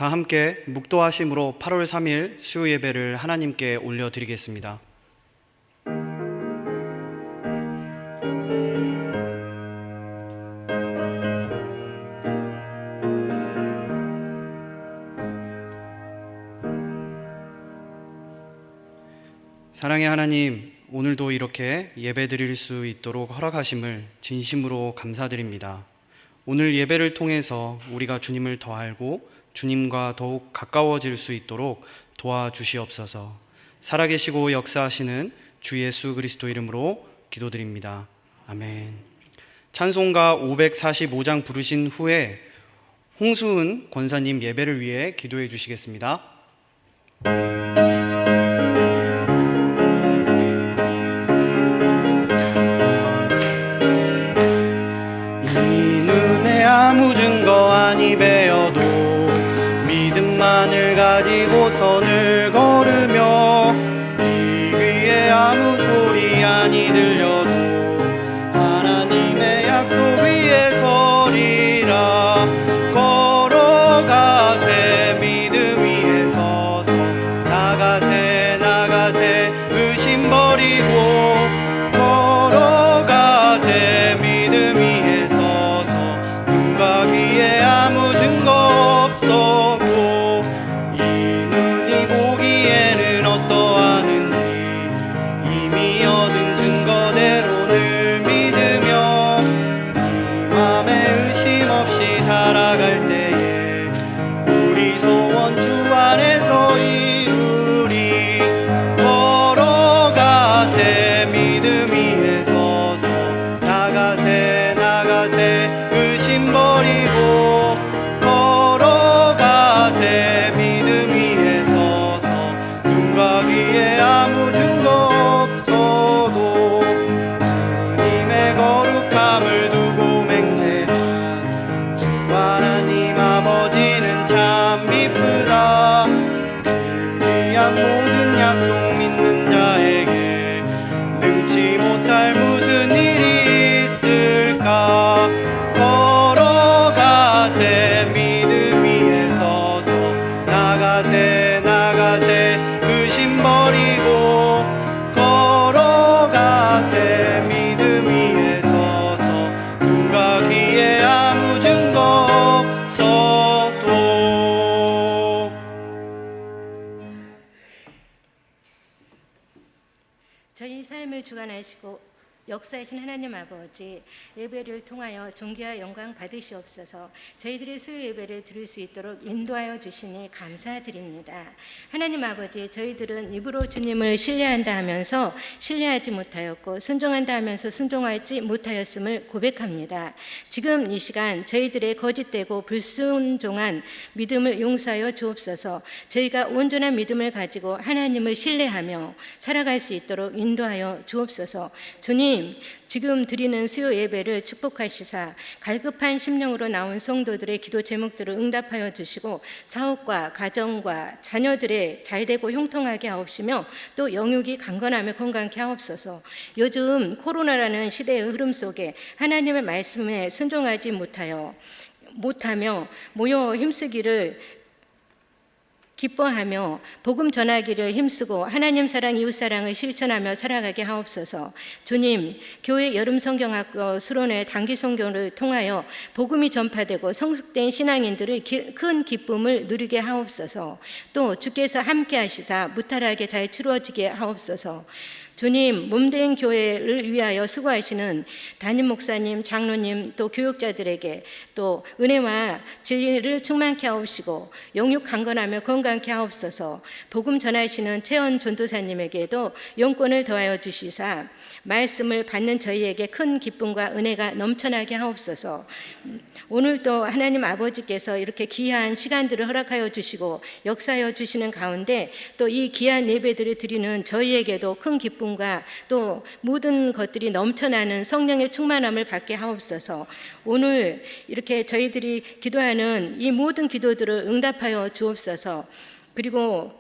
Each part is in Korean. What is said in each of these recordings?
다 함께 묵도하심으로 8월 3일 수요 예배를 하나님께 올려드리겠습니다. 사랑의 하나님, 오늘도 이렇게 예배 드릴 수 있도록 허락하심을 진심으로 감사드립니다. 오늘 예배를 통해서 우리가 주님을 더 알고 주님과 더욱 가까워질 수 있도록 도와주시옵소서. 살아계시고 역사하시는 주 예수 그리스도 이름으로 기도드립니다. 아멘. 찬송가 545장 부르신 후에 홍수은 권사님 예배를 위해 기도해 주시겠습니다. 아무 증거 아니 배어도 믿음만을 가지고 선을 걸으며 이 귀에 아무 소리 아니 들려도 하나님의 약속 위에 서리라. 걸어가세 믿음 위에 서서 나가세 나가세 의심 버리고 걸어가세 믿음 위에 귀에 아무 증거 없었고 이 눈이 보기에는 어떠하는지 이미 얻은 증거대로 늘 믿으며 이 맘에 의심 없이 살아갈 때에 우리 소원 주 안에서 이루리. 걸어가세 믿음 위에 서서 나가세 나가세 의심 버리고 걸어가세 믿음 위에 서서 눈과 귀에 아무 증거 없어도 주님의 거룩함을 두고 맹세한 주 하나님 아버지는 참 미쁘다. 그 귀한 모든 약속 믿는 자에게 능치 못할 무슨 일이 있을까. 걸어가세 믿음 위에 서서 나가세 나가세 의심 버리고 걸어가세 믿음 위에 서서 눈과 귀에 아무 증거 없어도. 저희 삶을 주관하시고 역사하신 하나님 아버지, 예배를 통하여 존귀와 영광 받으시옵소서. 저희들의 수요 예배를 드릴 수 있도록 인도하여 주시니 감사드립니다. 하나님 아버지, 저희들은 입으로 주님을 신뢰한다 하면서 신뢰하지 못하였고 순종한다 하면서 순종하지 못하였음을 고백합니다. 지금 이 시간 저희들의 거짓되고 불순종한 믿음을 용서하여 주옵소서. 저희가 온전한 믿음을 가지고 하나님을 신뢰하며 살아갈 수 있도록 인도하여 주옵소서. 주님, 지금 드리는 수요 예배를 축복하시사 갈급한 심령으로 나온 성도들의 기도 제목들을 응답하여 주시고 사업과 가정과 자녀들의 잘되고 형통하게 하옵시며 또 영육이 강건하며 건강케 하옵소서. 요즘 코로나라는 시대의 흐름 속에 하나님의 말씀에 순종하지 못하며 모여 힘쓰기를 기뻐하며 복음 전하기를 힘쓰고 하나님 사랑 이웃 사랑을 실천하며 살아가게 하옵소서. 주님, 교회 여름 성경학교 수련회 단기 선교를 통하여 복음이 전파되고 성숙된 신앙인들의 큰 기쁨을 누리게 하옵소서. 또 주께서 함께 하시사 무탈하게 잘 치루어지게 하옵소서. 주님, 몸된 교회를 위하여 수고하시는 담임 목사님, 장로님, 또 교육자들에게 또 은혜와 진리를 충만케 하옵시고 영육 강건하며 건강케 하옵소서. 복음 전하시는 최원 전도사님에게도 영권을 더하여 주시사 말씀을 받는 저희에게 큰 기쁨과 은혜가 넘쳐나게 하옵소서. 오늘도 하나님 아버지께서 이렇게 귀한 시간들을 허락하여 주시고 역사하여 주시는 가운데 또 이 귀한 예배들을 드리는 저희에게도 큰 기쁨과 또 모든 것들이 넘쳐나는 성령의 충만함을 받게 하옵소서. 오늘 이렇게 저희들이 기도하는 이 모든 기도들을 응답하여 주옵소서. 그리고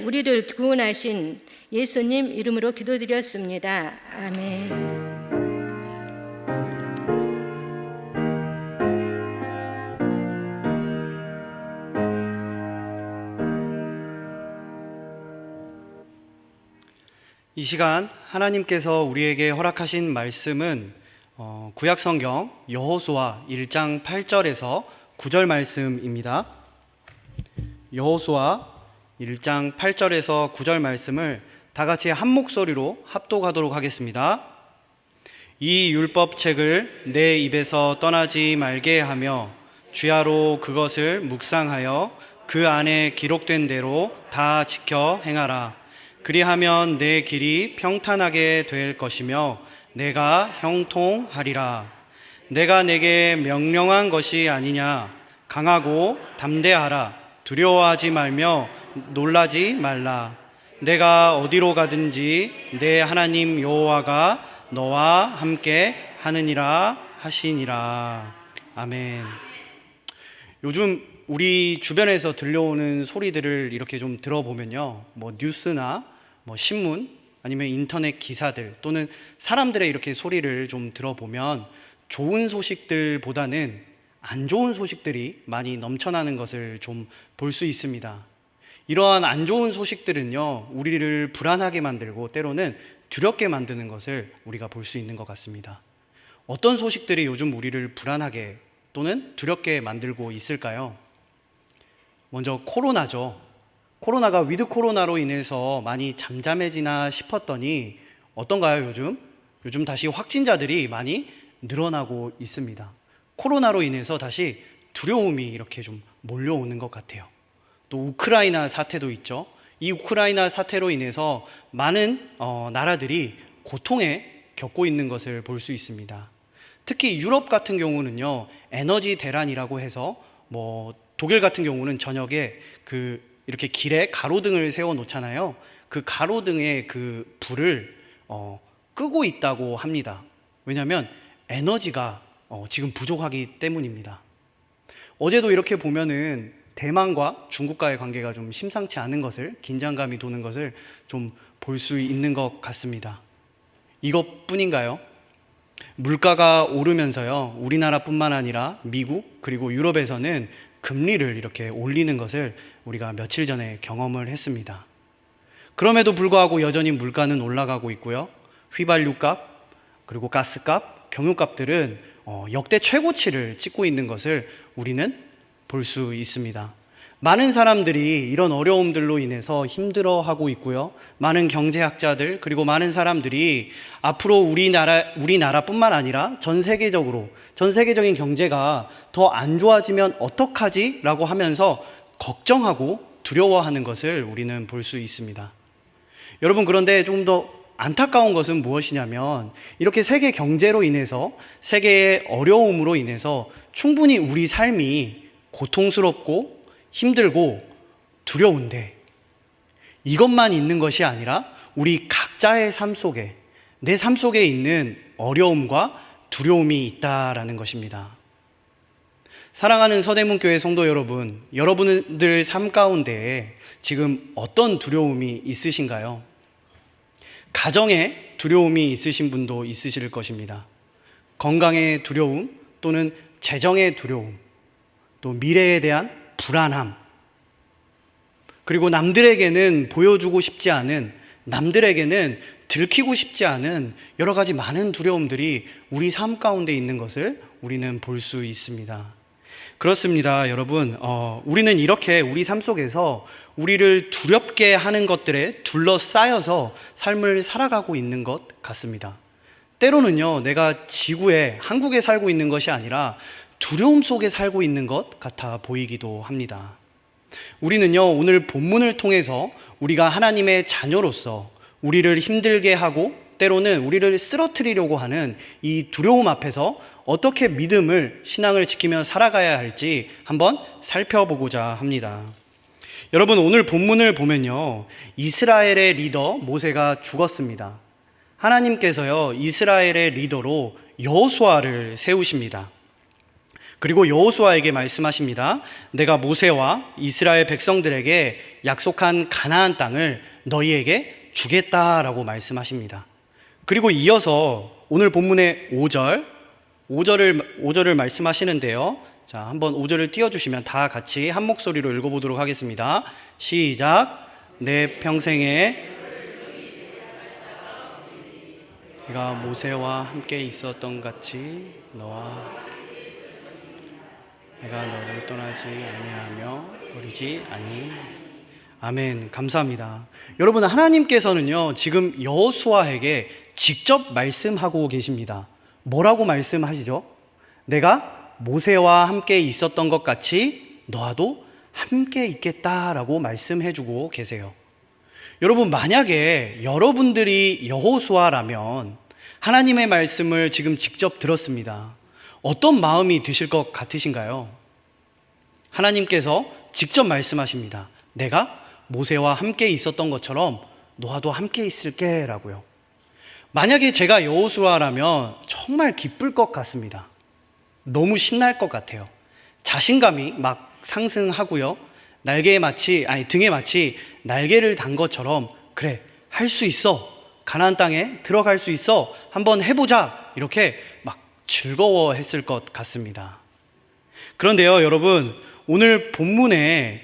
우리를 구원하신 예수님 이름으로 기도드렸습니다. 아멘. 이 시간 하나님께서 우리에게 허락하신 말씀은 구약성경 여호수아 1장 8절에서 9절 말씀입니다. 여호수아 1장 8절에서 9절 말씀을 다 같이 한 목소리로 합독하도록 하겠습니다. 이 율법책을 내 입에서 떠나지 말게 하며 주야로 그것을 묵상하여 그 안에 기록된 대로 다 지켜 행하라. 그리하면 내 길이 평탄하게 될 것이며 내가 형통하리라. 내가 내게 명령한 것이 아니냐. 강하고 담대하라. 두려워하지 말며 놀라지 말라. 내가 어디로 가든지 내 하나님 여호와가 너와 함께 하느니라 하시니라. 아멘. 요즘 우리 주변에서 들려오는 소리들을 이렇게 좀 들어보면요, 뉴스나 신문 아니면 인터넷 기사들 또는 사람들의 이렇게 소리를 좀 들어보면 좋은 소식들보다는 안 좋은 소식들이 많이 넘쳐나는 것을 좀 볼 수 있습니다. 이러한 안 좋은 소식들은요, 우리를 불안하게 만들고 때로는 두렵게 만드는 것을 우리가 볼 수 있는 것 같습니다. 어떤 소식들이 요즘 우리를 불안하게 또는 두렵게 만들고 있을까요? 먼저 코로나죠. 코로나가 위드 코로나로 인해서 많이 잠잠해지나 싶었더니 어떤가요, 요즘 다시 확진자들이 많이 늘어나고 있습니다. 코로나로 인해서 다시 두려움이 이렇게 좀 몰려오는 것 같아요. 또 우크라이나 사태도 있죠. 이 우크라이나 사태로 인해서 많은 나라들이 고통에 겪고 있는 것을 볼 수 있습니다. 특히 유럽 같은 경우는요, 에너지 대란이라고 해서 독일 같은 경우는 저녁에 이렇게 길에 가로등을 세워 놓잖아요. 그 가로등의 그 불을 끄고 있다고 합니다. 왜냐하면 에너지가 지금 부족하기 때문입니다. 어제도 이렇게 보면은 대만과 중국과의 관계가 좀 심상치 않은 것을, 긴장감이 도는 것을 좀 볼 수 있는 것 같습니다. 이것뿐인가요? 물가가 오르면서요, 우리나라뿐만 아니라 미국 그리고 유럽에서는 금리를 이렇게 올리는 것을 우리가 며칠 전에 경험을 했습니다. 그럼에도 불구하고 여전히 물가는 올라가고 있고요, 휘발유값 그리고 가스값, 경유값들은 역대 최고치를 찍고 있는 것을 우리는 볼 수 있습니다. 많은 사람들이 이런 어려움들로 인해서 힘들어하고 있고요, 많은 경제학자들 그리고 많은 사람들이 앞으로 우리나라뿐만 아니라 전 세계적인 경제가 더 안 좋아지면 어떡하지? 라고 하면서 걱정하고 두려워하는 것을 우리는 볼 수 있습니다. 여러분, 그런데 좀 더 안타까운 것은 무엇이냐면, 이렇게 세계 경제로 인해서, 세계의 어려움으로 인해서 충분히 우리 삶이 고통스럽고 힘들고 두려운데, 이것만 있는 것이 아니라 우리 각자의 삶 속에, 내 삶 속에 있는 어려움과 두려움이 있다라는 것입니다. 사랑하는 서대문교회 성도 여러분, 여러분들 삶 가운데 지금 어떤 두려움이 있으신가요? 가정에 두려움이 있으신 분도 있으실 것입니다. 건강의 두려움 또는 재정의 두려움, 또 미래에 대한 불안함, 그리고 남들에게는 보여주고 싶지 않은, 남들에게는 들키고 싶지 않은 여러 가지 많은 두려움들이 우리 삶 가운데 있는 것을 우리는 볼 수 있습니다. 그렇습니다, 여러분. 우리는 이렇게 우리 삶 속에서 우리를 두렵게 하는 것들에 둘러싸여서 삶을 살아가고 있는 것 같습니다. 때로는요, 내가 지구에, 한국에 살고 있는 것이 아니라 두려움 속에 살고 있는 것 같아 보이기도 합니다. 우리는요, 오늘 본문을 통해서 우리가 하나님의 자녀로서 우리를 힘들게 하고 때로는 우리를 쓰러뜨리려고 하는 이 두려움 앞에서 어떻게 믿음을, 신앙을 지키며 살아가야 할지 한번 살펴보고자 합니다. 여러분, 오늘 본문을 보면요, 이스라엘의 리더 모세가 죽었습니다. 하나님께서요, 이스라엘의 리더로 여호수아를 세우십니다. 그리고 여호수아에게 말씀하십니다. 내가 모세와 이스라엘 백성들에게 약속한 가나안 땅을 너희에게 주겠다라고 말씀하십니다. 그리고 이어서 오늘 본문의 5절을 말씀하시는데요. 자, 한번 5절을 띄워주시면 다 같이 한 목소리로 읽어보도록 하겠습니다. 시작. 내 평생에 내가 모세와 함께 있었던 같이 내가 너를 떠나지 아니하며 버리지 아니. 아멘. 감사합니다. 여러분, 하나님께서는요 지금 여호수아에게 직접 말씀하고 계십니다. 뭐라고 말씀하시죠? 내가 모세와 함께 있었던 것 같이 너와도 함께 있겠다라고 말씀해주고 계세요. 여러분, 만약에 여러분들이 여호수아라면 하나님의 말씀을 지금 직접 들었습니다. 어떤 마음이 드실 것 같으신가요? 하나님께서 직접 말씀하십니다. 내가 모세와 함께 있었던 것처럼 너와도 함께 있을게 라고요. 만약에 제가 여호수아라면 정말 기쁠 것 같습니다. 너무 신날 것 같아요. 자신감이 막 상승하고요. 등에 마치 날개를 단 것처럼 그래, 할 수 있어. 가나안 땅에 들어갈 수 있어. 한번 해보자. 이렇게 막 즐거워했을 것 같습니다. 그런데요, 여러분, 오늘 본문을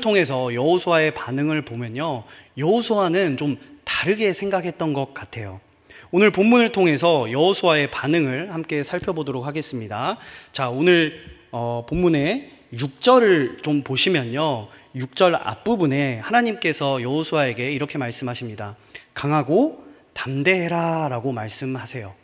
통해서 여호수아의 반응을 보면요, 여호수아는 좀 다르게 생각했던 것 같아요. 오늘 본문을 통해서 여호수아의 반응을 함께 살펴보도록 하겠습니다. 자, 오늘 본문의 6절을 좀 보시면요, 6절 앞부분에 하나님께서 여호수아에게 이렇게 말씀하십니다. 강하고 담대해라 라고 말씀하세요.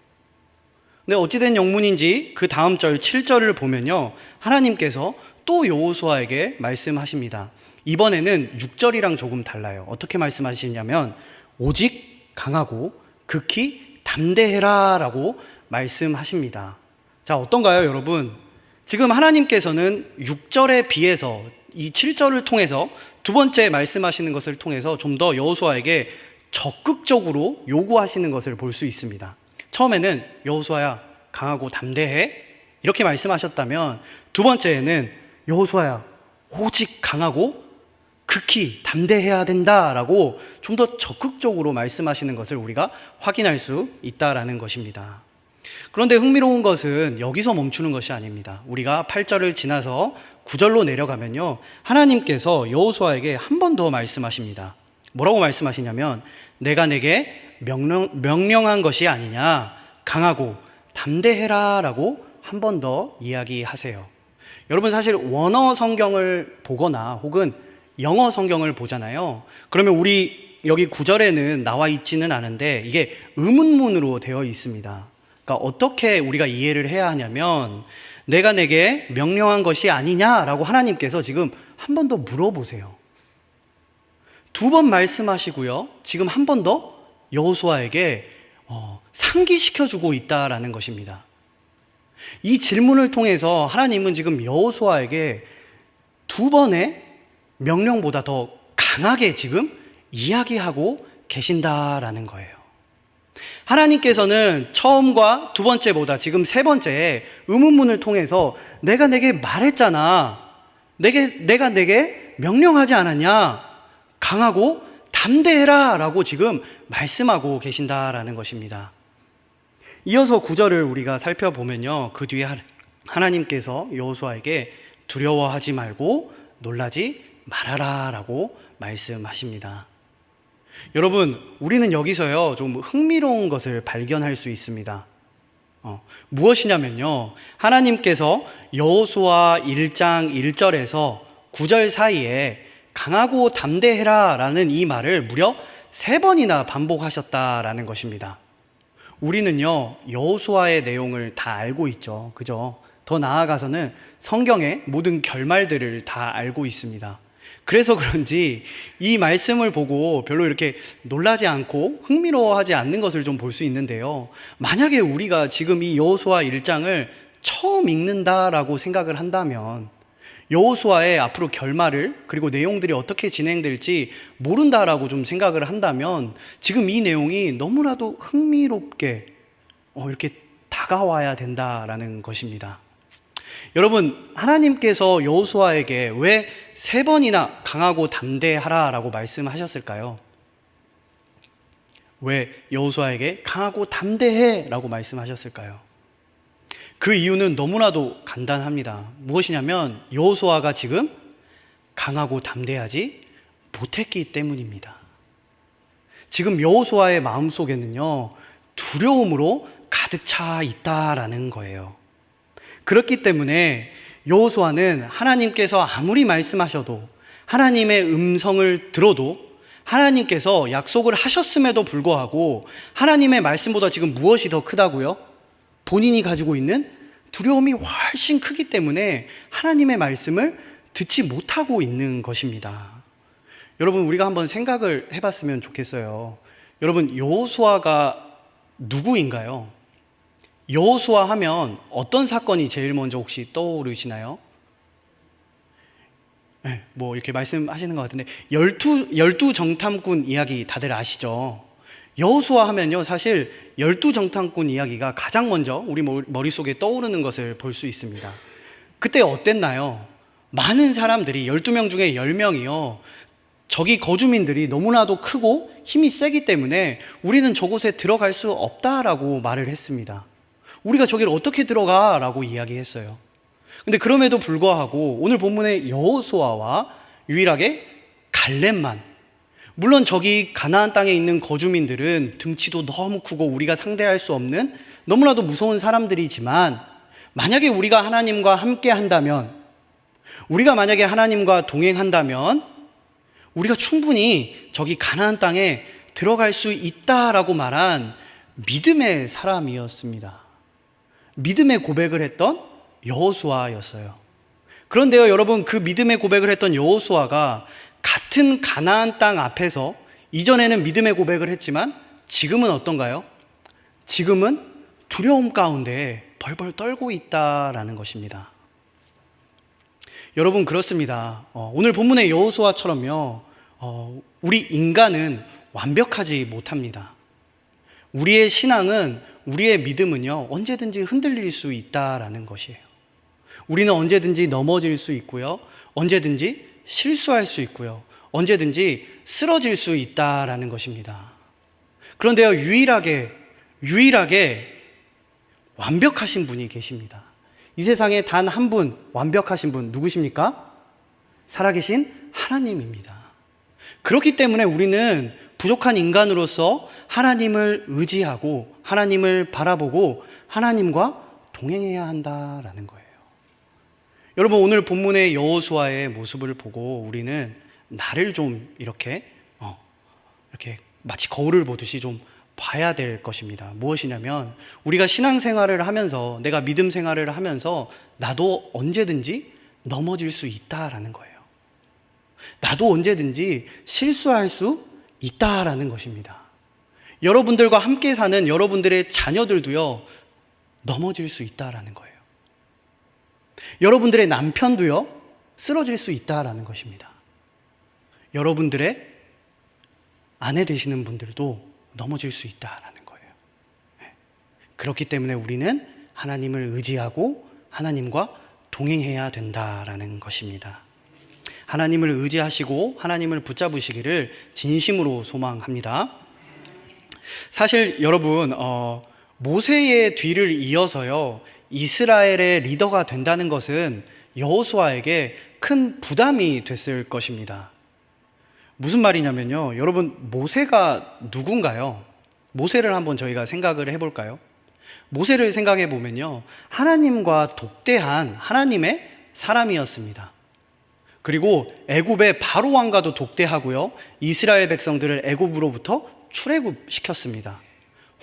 근데 어찌된 영문인지 그 다음 절 7절을 보면요, 하나님께서 또 여호수아에게 말씀하십니다. 이번에는 6절이랑 조금 달라요. 어떻게 말씀하시냐면 오직 강하고 극히 담대해라 라고 말씀하십니다. 자, 어떤가요, 여러분? 지금 하나님께서는 6절에 비해서 이 7절을 통해서 두 번째 말씀하시는 것을 통해서 좀 더 여호수아에게 적극적으로 요구하시는 것을 볼 수 있습니다. 처음에는 여호수아야, 강하고 담대해 이렇게 말씀하셨다면, 두 번째에는 여호수아야, 오직 강하고 극히 담대해야 된다라고 좀 더 적극적으로 말씀하시는 것을 우리가 확인할 수 있다라는 것입니다. 그런데 흥미로운 것은 여기서 멈추는 것이 아닙니다. 우리가 8절을 지나서 9절로 내려가면요, 하나님께서 여호수아에게 한 번 더 말씀하십니다. 뭐라고 말씀하시냐면 내가 내게 명령한 것이 아니냐, 강하고 담대해라 라고 한 번 더 이야기하세요. 여러분, 사실 원어 성경을 보거나 혹은 영어 성경을 보잖아요. 그러면 우리 여기 9절에는 나와 있지는 않은데 이게 의문문으로 되어 있습니다. 그러니까 어떻게 우리가 이해를 해야 하냐면 내가 내게 명령한 것이 아니냐라고 하나님께서 지금 한 번 더 물어보세요. 두 번 말씀하시고요, 지금 한 번 더 여호수아에게 상기시켜주고 있다라는 것입니다. 이 질문을 통해서 하나님은 지금 여호수아에게 두 번의 명령보다 더 강하게 지금 이야기하고 계신다라는 거예요. 하나님께서는 처음과 두 번째보다 지금 세 번째 의문문을 통해서 내가 내게 말했잖아, 내가 내게 명령하지 않았냐, 강하고 담대해라 라고 지금 말씀하고 계신다라는 것입니다. 이어서 9절을 우리가 살펴보면요, 그 뒤에 하나님께서 여호수아에게 두려워하지 말고 놀라지 말아라 라고 말씀하십니다. 여러분, 우리는 여기서요 좀 흥미로운 것을 발견할 수 있습니다. 무엇이냐면요, 하나님께서 여호수아 1장 1절에서 9절 사이에 강하고 담대해라 라는 이 말을 무려 3번이나 반복하셨다라는 것입니다. 우리는요 여호수아의 내용을 다 알고 있죠, 그죠? 더 나아가서는 성경의 모든 결말들을 다 알고 있습니다. 그래서 그런지 이 말씀을 보고 별로 이렇게 놀라지 않고 흥미로워하지 않는 것을 좀 볼 수 있는데요, 만약에 우리가 지금 이 여호수아 1장을 처음 읽는다라고 생각을 한다면 여호수아의 앞으로 결말을, 그리고 내용들이 어떻게 진행될지 모른다라고 좀 생각을 한다면 지금 이 내용이 너무나도 흥미롭게 이렇게 다가와야 된다라는 것입니다. 여러분, 하나님께서 여호수아에게 왜 3번이나 강하고 담대하라라고 말씀하셨을까요? 왜 여호수아에게 강하고 담대해라고 말씀하셨을까요? 그 이유는 너무나도 간단합니다. 무엇이냐면 여호수아가 지금 강하고 담대하지 못했기 때문입니다. 지금 여호수아의 마음속에는요 두려움으로 가득 차 있다라는 거예요. 그렇기 때문에 여호수아는 하나님께서 아무리 말씀하셔도, 하나님의 음성을 들어도, 하나님께서 약속을 하셨음에도 불구하고 하나님의 말씀보다 지금 무엇이 더 크다고요? 본인이 가지고 있는 두려움이 훨씬 크기 때문에 하나님의 말씀을 듣지 못하고 있는 것입니다. 여러분, 우리가 한번 생각을 해봤으면 좋겠어요. 여러분, 여호수아가 누구인가요? 여호수아 하면 어떤 사건이 제일 먼저 혹시 떠오르시나요? 네, 뭐 이렇게 말씀하시는 것 같은데, 열두 정탐꾼 이야기 다들 아시죠? 여호수아 하면요, 사실 열두 정탐꾼 이야기가 가장 먼저 우리 머릿속에 떠오르는 것을 볼 수 있습니다. 그때 어땠나요? 많은 사람들이, 12명 중에 10명이요, 저기 거주민들이 너무나도 크고 힘이 세기 때문에 우리는 저곳에 들어갈 수 없다라고 말을 했습니다. 우리가 저기를 어떻게 들어가? 라고 이야기했어요. 근데 그럼에도 불구하고 오늘 본문의 여호수아와 유일하게 갈렙만, 물론 저기 가나안 땅에 있는 거주민들은 등치도 너무 크고 우리가 상대할 수 없는 너무나도 무서운 사람들이지만, 만약에 우리가 하나님과 함께 한다면, 우리가 만약에 하나님과 동행한다면 우리가 충분히 저기 가나안 땅에 들어갈 수 있다라고 말한 믿음의 사람이었습니다. 믿음의 고백을 했던 여호수아였어요. 그런데요, 여러분, 그 믿음의 고백을 했던 여호수아가 같은 가나안 땅 앞에서 이전에는 믿음의 고백을 했지만 지금은 어떤가요? 지금은 두려움 가운데 벌벌 떨고 있다라는 것입니다. 여러분, 그렇습니다. 오늘 본문의 여호수아처럼요, 우리 인간은 완벽하지 못합니다. 우리의 신앙은, 우리의 믿음은요, 언제든지 흔들릴 수 있다라는 것이에요. 우리는 언제든지 넘어질 수 있고요, 언제든지 실수할 수 있고요, 언제든지 쓰러질 수 있다라는 것입니다. 그런데요, 유일하게 완벽하신 분이 계십니다. 이 세상에 단 한 분 완벽하신 분, 누구십니까? 살아계신 하나님입니다. 그렇기 때문에 우리는 부족한 인간으로서 하나님을 의지하고 하나님을 바라보고 하나님과 동행해야 한다라는 거예요. 여러분, 오늘 본문의 여호수아의 모습을 보고 우리는 나를 좀 이렇게 마치 거울을 보듯이 좀 봐야 될 것입니다. 무엇이냐면, 우리가 신앙생활을 하면서, 내가 믿음 생활을 하면서 나도 언제든지 넘어질 수 있다라는 거예요. 나도 언제든지 실수할 수 있다라는 것입니다. 여러분들과 함께 사는 여러분들의 자녀들도요, 넘어질 수 있다라는 거예요. 여러분들의 남편도요, 쓰러질 수 있다라는 것입니다. 여러분들의 아내 되시는 분들도 넘어질 수 있다라는 거예요. 그렇기 때문에 우리는 하나님을 의지하고 하나님과 동행해야 된다라는 것입니다. 하나님을 의지하시고 하나님을 붙잡으시기를 진심으로 소망합니다. 사실 여러분, 모세의 뒤를 이어서요, 이스라엘의 리더가 된다는 것은 여호수아에게 큰 부담이 됐을 것입니다. 무슨 말이냐면요, 여러분, 모세가 누군가요? 모세를 한번 저희가 생각을 해볼까요? 모세를 생각해 보면요, 하나님과 독대한 하나님의 사람이었습니다. 그리고 애굽의 바로 왕과도 독대하고요, 이스라엘 백성들을 애굽으로부터 출애굽시켰습니다.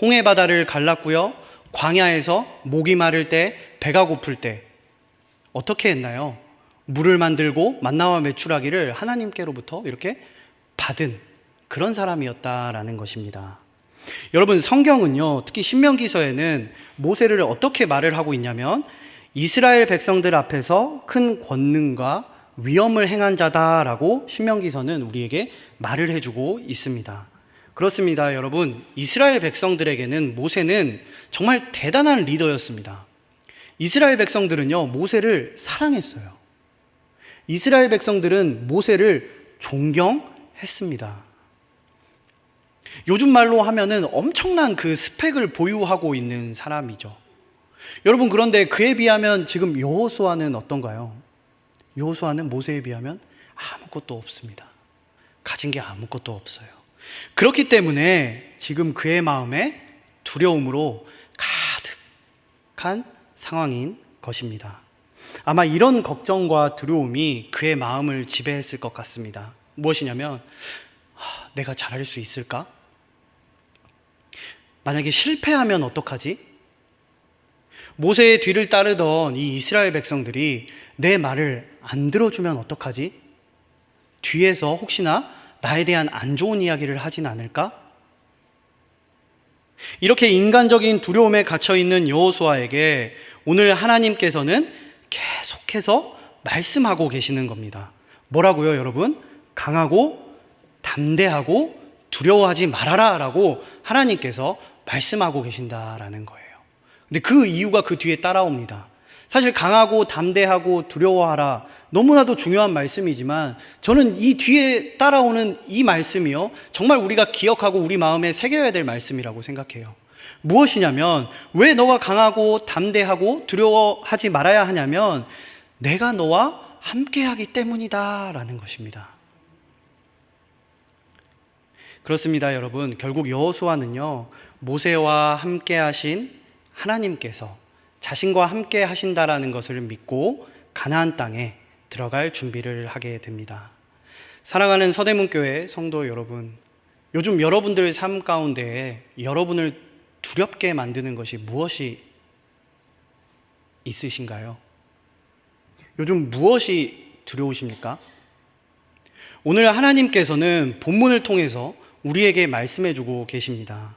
홍해 바다를 갈랐고요, 광야에서 목이 마를 때, 배가 고플 때 어떻게 했나요? 물을 만들고 만나와 메추라기를 하나님께로부터 이렇게 받은 그런 사람이었다라는 것입니다. 여러분, 성경은요, 특히 신명기서에는 모세를 어떻게 말을 하고 있냐면, 이스라엘 백성들 앞에서 큰 권능과 위엄을 행한 자다라고 신명기서는 우리에게 말을 해주고 있습니다. 그렇습니다, 여러분. 이스라엘 백성들에게는 모세는 정말 대단한 리더였습니다. 이스라엘 백성들은요, 모세를 사랑했어요. 이스라엘 백성들은 모세를 존경했습니다. 요즘 말로 하면은 엄청난 그 스펙을 보유하고 있는 사람이죠. 여러분, 그런데 그에 비하면 지금 여호수아는 어떤가요? 여호수아는 모세에 비하면 아무것도 없습니다. 가진 게 아무것도 없어요. 그렇기 때문에 지금 그의 마음에 두려움으로 가득한 상황인 것입니다. 아마 이런 걱정과 두려움이 그의 마음을 지배했을 것 같습니다. 무엇이냐면 내가 잘할 수 있을까? 만약에 실패하면 어떡하지? 모세의 뒤를 따르던 이 이스라엘 백성들이 내 말을 안 들어주면 어떡하지? 뒤에서 혹시나 나에 대한 안 좋은 이야기를 하진 않을까? 이렇게 인간적인 두려움에 갇혀있는 여호수아에게 오늘 하나님께서는 계속해서 말씀하고 계시는 겁니다. 뭐라고요, 여러분? 강하고 담대하고 두려워하지 말아라 라고 하나님께서 말씀하고 계신다라는 거예요. 근데 그 이유가 그 뒤에 따라옵니다. 사실 강하고 담대하고 두려워하라, 너무나도 중요한 말씀이지만 저는 이 뒤에 따라오는 이 말씀이요, 정말 우리가 기억하고 우리 마음에 새겨야 될 말씀이라고 생각해요. 무엇이냐면, 왜 너가 강하고 담대하고 두려워하지 말아야 하냐면 내가 너와 함께하기 때문이다 라는 것입니다. 그렇습니다, 여러분. 결국 여호수아는요, 모세와 함께하신 하나님께서 자신과 함께 하신다라는 것을 믿고 가나안 땅에 들어갈 준비를 하게 됩니다. 사랑하는 서대문교회 성도 여러분, 요즘 여러분들 삶 가운데 여러분을 두렵게 만드는 것이 무엇이 있으신가요? 요즘 무엇이 두려우십니까? 오늘 하나님께서는 본문을 통해서 우리에게 말씀해주고 계십니다.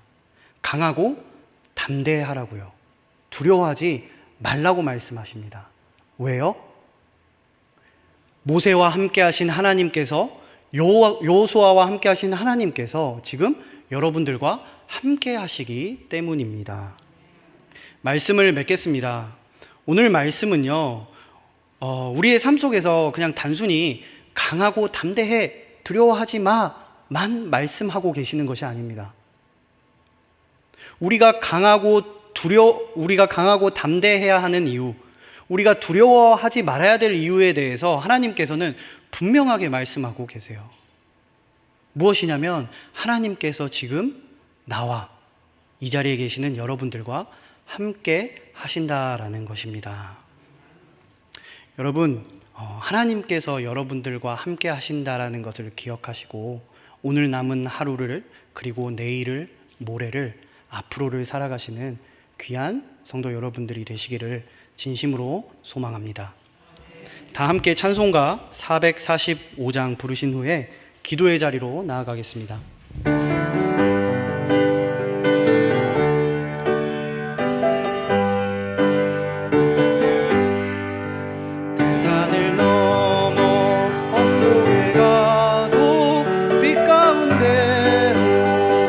강하고 담대하라고요. 두려워하지 말라고 말씀하십니다. 왜요? 모세와 함께 하신 하나님께서, 여호수아와 함께 하신 하나님께서 지금 여러분들과 함께 하시기 때문입니다. 말씀을 맺겠습니다. 오늘 말씀은요, 우리의 삶 속에서 그냥 단순히 강하고 담대해, 두려워하지 마만 말씀하고 계시는 것이 아닙니다. 우리가 강하고 담대해야 하는 이유, 우리가 두려워하지 말아야 될 이유에 대해서 하나님께서는 분명하게 말씀하고 계세요. 무엇이냐면 하나님께서 지금 나와 이 자리에 계시는 여러분들과 함께 하신다라는 것입니다. 여러분, 하나님께서 여러분들과 함께 하신다라는 것을 기억하시고 오늘 남은 하루를, 그리고 내일을, 모레를, 앞으로를 살아가시는 귀한 성도 여러분들이 되시기를 진심으로 소망합니다. 다 함께 찬송가 445장 부르신 후에 기도의 자리로 나아가겠습니다. 산을 넘어 언덕에 가도 빛 가운데로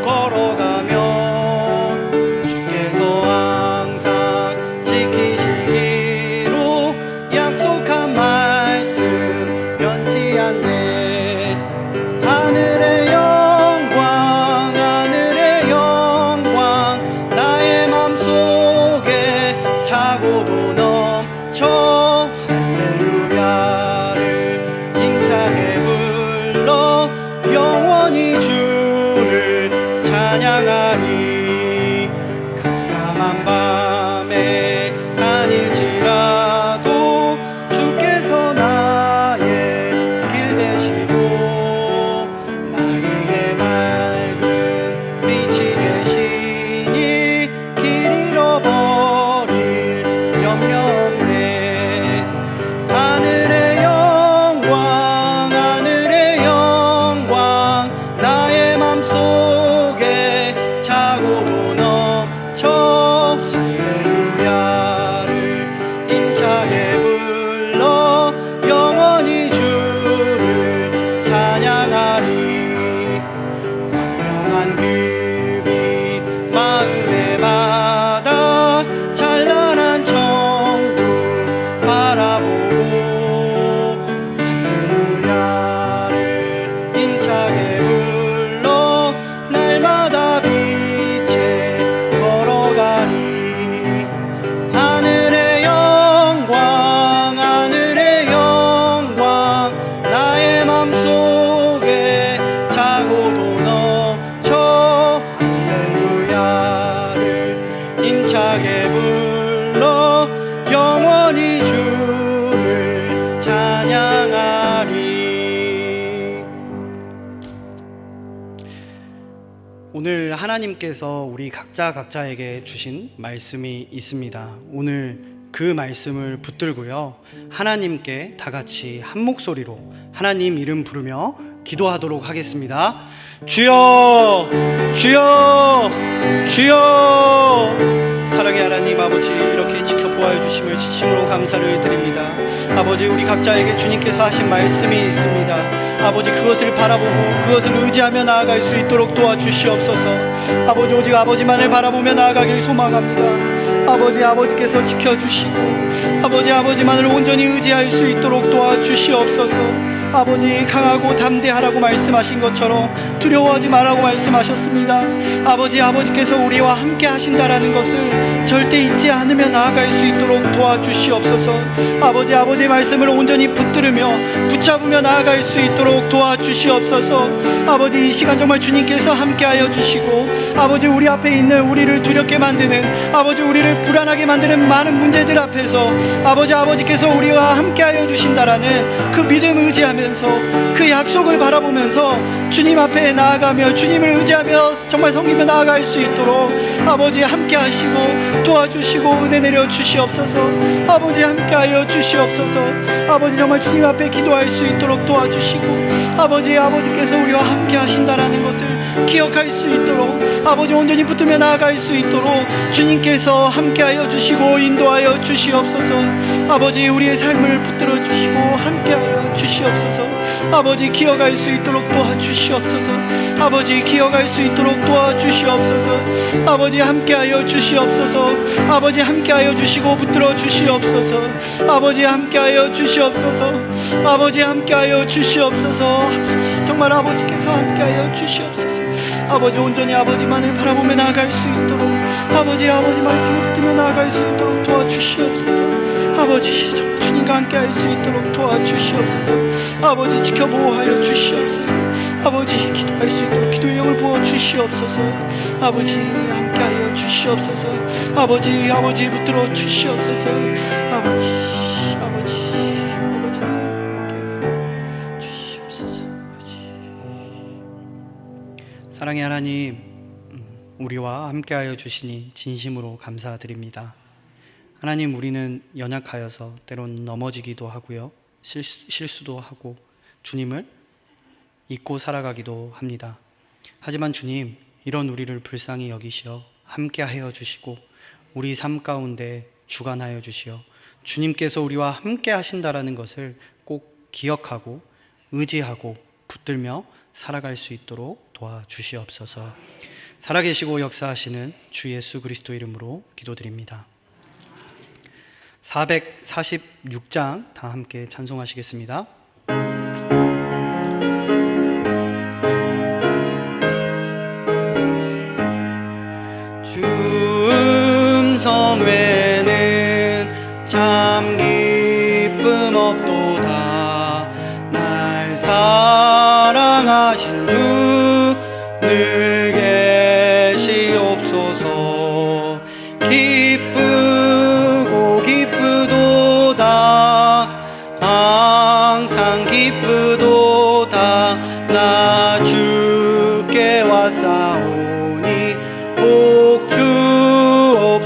걸어가면 주께서 항상 지키시기로 약속한 말씀 변치 않네. 하늘의 영광 하나님께서 우리 각자에게 주신 말씀이 있습니다. 오늘 그 말씀을 붙들고요, 하나님께 다 같이 한 목소리로 하나님 이름 부르며 기도하도록 하겠습니다. 주여, 주여, 주여. 사랑의 하나님 아버지, 이렇게 지켜보아 주심을 진심으로 감사를 드립니다. 아버지, 우리 각자에게 주님께서 하신 말씀이 있습니다. 아버지, 그것을 바라보고 그것을 의지하며 나아갈 수 있도록 도와주시옵소서. 아버지, 오직 아버지만을 바라보며 나아가길 소망합니다. 아버지, 아버지께서 지켜주시고 아버지만을 온전히 의지할 수 있도록 도와주시옵소서. 아버지, 강하고 담대하라고 말씀하신 것처럼 두려워하지 말라고 말씀하셨습니다. 아버지께서 우리와 함께 하신다라는 것을 절대 잊지 않으며 나아갈 수 있도록 도와주시옵소서. 아버지의 말씀을 온전히 붙들으며 붙잡으며 나아갈 수 있도록 도와주시옵소서. 아버지, 이 시간 정말 주님께서 함께하여 주시고 아버지, 우리 앞에 있는 우리를 두렵게 만드는 아버지, 우리를 불안하게 만드는 많은 문제들 앞에서 아버지께서 우리와 함께하여 주신다라는 그 믿음을 의지하면서 그 약속을 바라보면서 주님 앞에 나아가며 주님을 의지하며 정말 섬기며 나아갈 수 있도록 아버지 함께 하시고 도와주시고 은혜 내려 주시옵소서. 아버지, 함께하여 주시옵소서. 아버지, 정말 주님 앞에 기도할 수 있도록 도와주시고 아버지께서 우리와 함께 하신다라는 것을 기억할 수 있도록 아버지, 온전히 붙들며 나아갈 수 있도록 주님께서 함께하여 주시고 인도하여 주시옵소서. 아버지, 우리의 삶을 붙들어 주시고 함께하여 주시옵소서. 아버지, 기억할 수 있도록 도와주시옵소서. 아버지, 기억할 수 있도록 도와주시옵소서. 아버지, 함께하여 주시옵소서. 아버지, 함께하여 주시고 붙들어 주시옵소서. 아버지, 함께하여 주시옵소서. 아버지, 함께하여 주시옵소서. 정말 아버지께서 함께하여 주시옵소서. 아버지, 온전히 아버지만을 바라보며 나아갈 수 있도록 아버지 말씀을 붙들며 나아갈 수 있도록 도와주시옵소서. 아버지, 정말 주님과 함께할 수 있도록 도와주시옵소서. 아버지, 지켜보호하여 주시옵소서. 아버지, 기도할 수 있도록 기도의 영을 부어 주시옵소서. 아버지, 함께하여 주시옵소서. 아버지 붙들어 주시옵소서. 아버지 주시옵소서. 사랑의 하나님, 우리와 함께하여 주시니 진심으로 감사드립니다. 하나님, 우리는 연약하여서 때론 넘어지기도 하고요, 실수도 하고 주님을 잊고 살아가기도 합니다. 하지만 주님, 이런 우리를 불쌍히 여기시어 함께하여 주시고 우리 삶 가운데 주관하여 주시어 주님께서 우리와 함께 하신다라는 것을 꼭 기억하고 의지하고 붙들며 살아갈 수 있도록 도와주시옵소서. 살아계시고 역사하시는 주 예수 그리스도 이름으로 기도드립니다. 446장 다 함께 찬송하시겠습니다. 주 음성 외에는 참 기쁨 없도다. 날 사랑하신 주 늘 계시옵소서. 기쁘고 기쁘도다. 항상 기쁘도다. 나 주께 왔사오니 복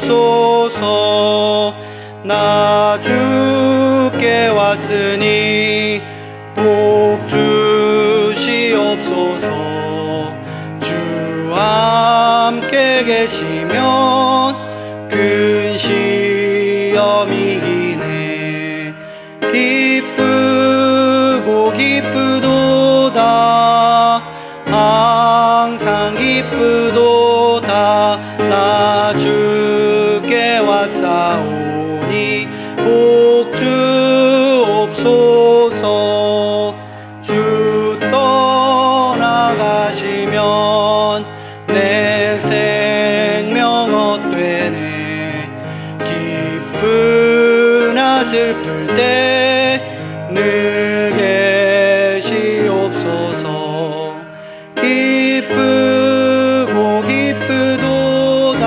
주옵소서. 나 주께 왔으니 복 주시옵소서. 주 함께 계시면 큰 시험이 기네. 기쁘고 기쁘도다. 항상 기쁘도다. 나 주께 왔사오니 복 주옵소서. 주 떠나가시면 내 생명 헛되네. 기쁘나 슬플 때 늘 계시옵소서. 기쁘고 기쁘도다.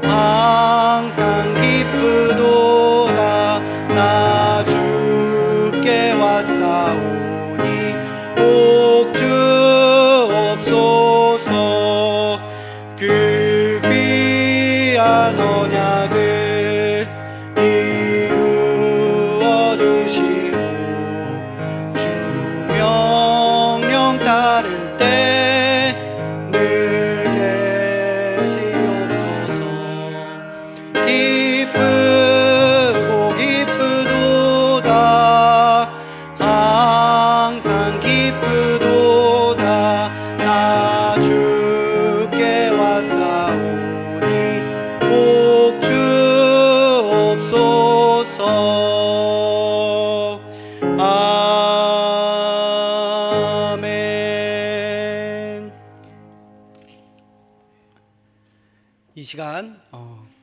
항상 기쁘도다. 나 주께 왔사오니 복 주옵소서. 이 시간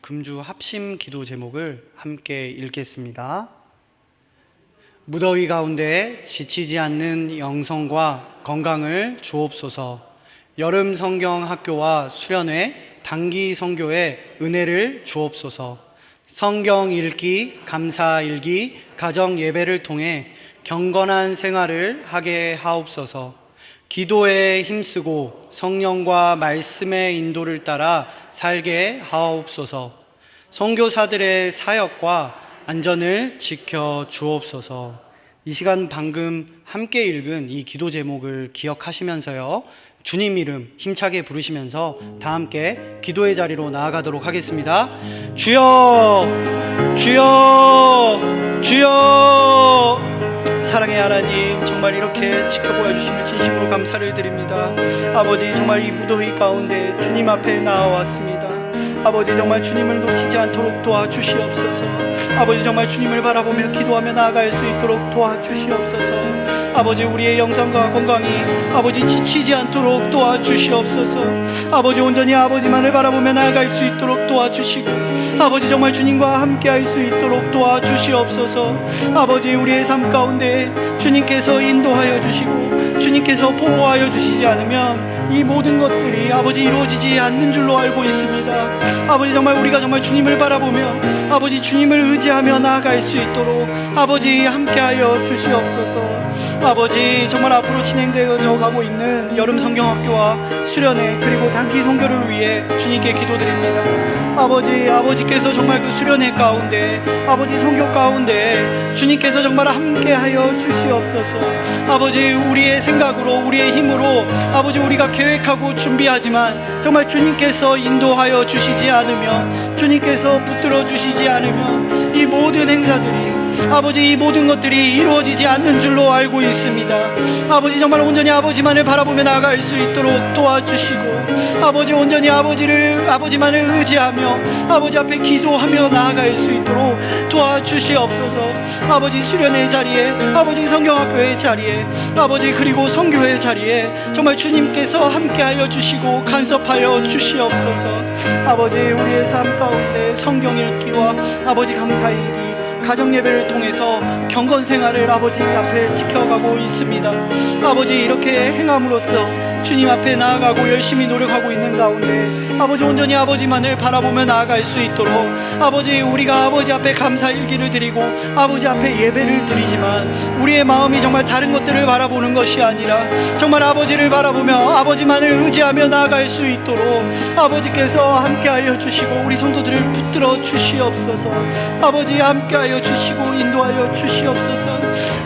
금주 합심 기도 제목을 함께 읽겠습니다. 무더위 가운데 지치지 않는 영성과 건강을 주옵소서. 여름 성경 학교와 수련회 단기 선교에 은혜를 주옵소서. 성경 읽기, 감사 읽기, 가정 예배를 통해 경건한 생활을 하게 하옵소서. 기도에 힘쓰고 성령과 말씀의 인도를 따라 살게 하옵소서. 선교사들의 사역과 안전을 지켜 주옵소서. 이 시간 방금 함께 읽은 이 기도 제목을 기억하시면서요, 주님 이름 힘차게 부르시면서 다 함께 기도의 자리로 나아가도록 하겠습니다. 주여, 주여, 주여. 사랑의 하나님, 정말 이렇게 지켜보아 주심을 진심으로 감사를 드립니다. 아버지, 정말 이 무더위 가운데 주님 앞에 나와왔습니다. 아버지, 정말 주님을 놓치지 않도록 도와주시옵소서. 아버지, 정말 주님을 바라보며 기도하며 나아갈 수 있도록 도와주시옵소서. 아버지, 우리의 영성과 건강이 아버지 지치지 않도록 도와주시옵소서. 아버지, 온전히 아버지만을 바라보며 나아갈 수 있도록 도와주시고, 아버지, 정말 주님과 함께할 수 있도록 도와주시옵소서. 아버지, 우리의 삶 가운데 주님께서 인도하여 주시고 주님께서 보호하여 주시지 않으면 이 모든 것들이 아버지 이루어지지 않는 줄로 알고 있습니다. 아버지, 정말 우리가 정말 주님을 바라보며 아버지 주님을 의지하며 나아갈 수 있도록 아버지 함께하여 주시옵소서. 아버지, 정말 앞으로 진행되어져 가고 있는 여름 성경학교와 수련회 그리고 단기 선교를 위해 주님께 기도드립니다. 아버지께서 정말 그 수련회 가운데 아버지 선교 가운데 주님께서 정말 함께하여 주시옵소서. 아버지, 우리의 생각으로 우리의 힘으로 아버지 우리가 계획하고 준비하지만 정말 주님께서 인도하여 주시지 않으면, 주님께서 붙들어 주시지 않으면 이 모든 행사들이 아버지 이 모든 것들이 이루어지지 않는 줄로 알고 있습니다. 아버지, 정말 온전히 아버지만을 바라보며 나아갈 수 있도록 도와주시고 아버지 온전히 아버지만을 의지하며 아버지 앞에 기도하며 나아갈 수 있도록 도와주시옵소서. 아버지, 수련회 자리에 아버지 성경학교의 자리에 아버지 그리고 선교회 자리에 정말 주님께서 함께하여 주시고 간섭하여 주시옵소서. 아버지, 우리의 삶 가운데 성경 읽기와 아버지 감사 읽기, 가정 예배를 통해서 경건 생활을 아버지 앞에 지켜가고 있습니다. 아버지, 이렇게 행함으로써 주님 앞에 나아가고 열심히 노력하고 있는 가운데 아버지 온전히 아버지만을 바라보며 나아갈 수 있도록 아버지 우리가 아버지 앞에 감사 일기를 드리고 아버지 앞에 예배를 드리지만 우리의 마음이 정말 다른 것들을 바라보는 것이 아니라 정말 아버지를 바라보며 아버지만을 의지하며 나아갈 수 있도록 아버지께서 함께하여 주시고 우리 성도들을 붙들어 주시옵소서. 아버지, 함께하여 주시고 인도하여 주시옵소서.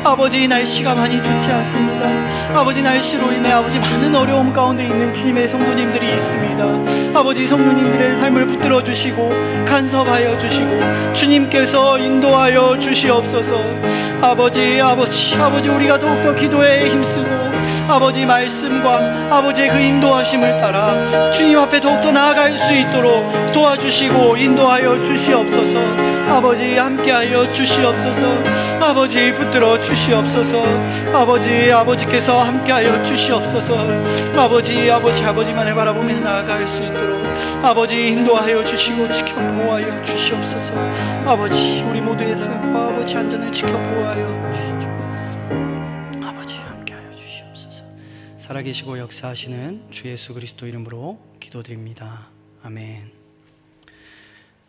아버지, 날씨가 많이 좋지 않습니다. 아버지, 날씨로 인해 아버지 많은 어려움 가운데 있는 주님의 성도님들이 있습니다. 아버지, 성도님들의 삶을 붙들어 주시고 간섭하여 주시고 주님께서 인도하여 주시옵소서. 아버지 우리가 더욱더 기도에 힘쓰고 아버지 말씀과 아버지의 그 인도하심을 따라 주님 앞에 더욱더 나아갈 수 있도록 도와주시고 인도하여 주시옵소서. 아버지, 함께하여 주시옵소서. 아버지, 붙들어 주시옵소서. 아버지께서 함께하여 주시옵소서. 아버지만을 바라보며 나아갈 수 있도록 아버지 인도하여 주시고 지켜 보호하여 주시옵소서. 아버지, 우리 모두의 삶과 아버지 안전을 지켜 보호하여 주시옵소서. 아버지, 함께하여 주시옵소서. 살아계시고 역사하시는 주 예수 그리스도 이름으로 기도드립니다. 아멘.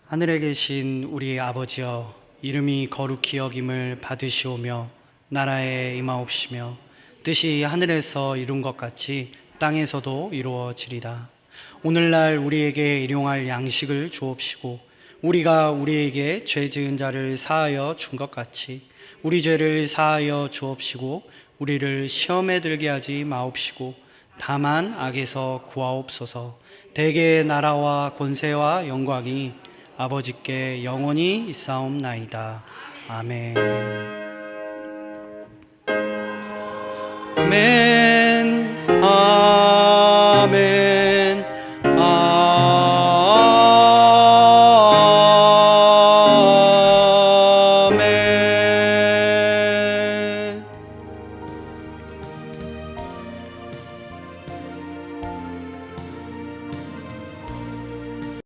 하늘에 계신 우리 아버지여, 이름이 거룩히 여김을 받으시오며 나라에 임하옵시며 뜻이 하늘에서 이룬 것 같이 땅에서도 이루어지리다. 오늘날 우리에게 일용할 양식을 주옵시고 우리가 우리에게 죄 지은 자를 사하여 준 것 같이 우리 죄를 사하여 주옵시고 우리를 시험에 들게 하지 마옵시고 다만 악에서 구하옵소서. 대개의 나라와 권세와 영광이 아버지께 영원히 있사옵나이다. 아멘. 아멘. 아멘.